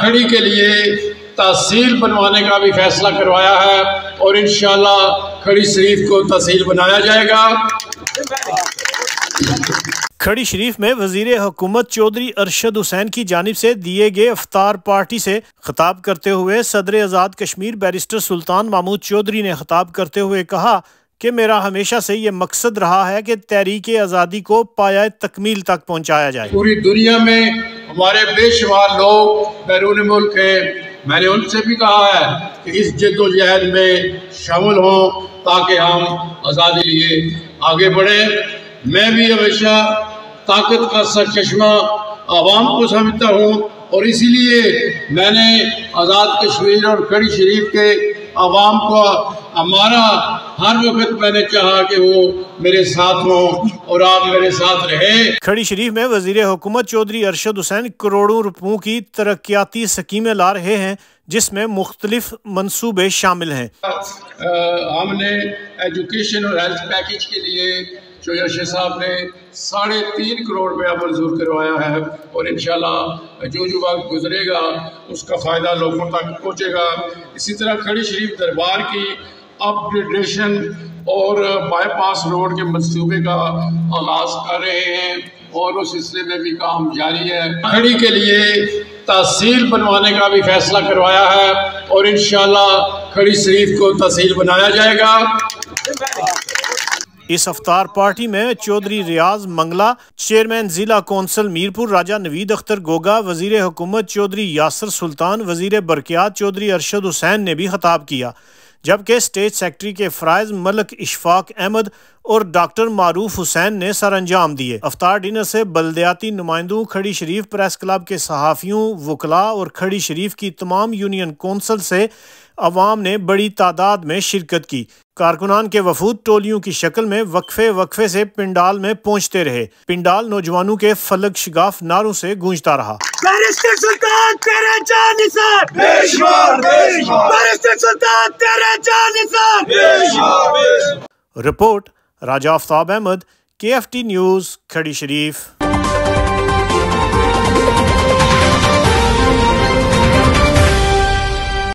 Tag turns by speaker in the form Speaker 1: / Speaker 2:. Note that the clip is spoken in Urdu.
Speaker 1: کھڑی کے لیے تحصیل بنوانے کا بھی فیصلہ کروایا ہے اور انشاءاللہ کھڑی شریف کو تحصیل بنایا جائے گا۔
Speaker 2: کھڑی شریف میں وزیر حکومت چودھری ارشد حسین کی جانب سے دیے گئے افطار پارٹی سے خطاب کرتے ہوئے صدر آزاد کشمیر بیرسٹر سلطان محمود چودھری نے خطاب کرتے ہوئے کہا کہ میرا ہمیشہ سے یہ مقصد رہا ہے کہ تحریک آزادی کو پایہ تکمیل تک پہنچایا جائے۔
Speaker 1: پوری دنیا میں ہمارے بے شمار لوگ بیرون ملک ہیں، میں نے ان سے بھی کہا ہے کہ اس جد و جہد میں شامل ہوں تاکہ ہم آزادی لیے آگے بڑھیں۔ میں بھی ہمیشہ طاقت کا سرچشمہ عوام کو سمجھتا ہوں اور اسی لیے میں نے آزاد کشمیر اور کھڑی شریف کے عوام کو ہمارا ہر وقت میں نے چاہا کہ وہ میرے ساتھ ہوں اور آپ میرے ساتھ رہیں۔
Speaker 2: کھڑی شریف میں وزیر حکومت چودھری ارشد حسین کروڑوں روپوں کی ترقیاتی سکیمیں لا رہے ہیں جس میں مختلف منصوبے شامل ہیں۔
Speaker 1: ہم نے ایجوکیشن اور ہیلتھ پیکیج کے لیے چودھری ارشد صاحب نے 3.5 کروڑ روپیہ منظور کروایا ہے اور انشاءاللہ جو وقت گزرے گا اس کا فائدہ لوگوں تک پہنچے گا۔ اسی طرح کھڑی شریف دربار کی اپ گریڈیشن اور بائی پاس روڈ کے منصوبے کا آغاز کر رہے ہیں اور اس سلسلے میں بھی کام جاری ہے۔ کھڑی کے لیے تحصیل بنوانے کا بھی فیصلہ کروایا ہے اور انشاءاللہ کھڑی شریف کو تحصیل بنایا جائے گا۔
Speaker 2: اس افطار پارٹی میں چودھری ریاض منگلا، چیئرمین ضلع کونسل میرپور راجہ نوید اختر گوگا، وزیر حکومت چودھری یاسر سلطان، وزیر برقیات چودھری ارشد حسین نے بھی خطاب کیا، جبکہ اسٹیٹ سیکرٹری کے فرائض ملک اشفاق احمد اور ڈاکٹر معروف حسین نے سر انجام دیے۔ افطار ڈنر سے بلدیاتی نمائندوں، کھڑی شریف پریس کلب کے صحافیوں، وکلاء اور کھڑی شریف کی تمام یونین کونسل سے عوام نے بڑی تعداد میں شرکت کی۔ کارکنان کے وفود ٹولیوں کی شکل میں وقفے سے پنڈال میں پہنچتے رہے۔ پنڈال نوجوانوں کے فلک شگاف نعروں سے گونجتا رہا۔
Speaker 3: بیرسٹر سلطان تیرے جان نثار، بیرسٹر سلطان تیرے جان نثار۔
Speaker 2: رپورٹ راجہ آفتاب احمد، KFT نیوز، کھڑی شریف۔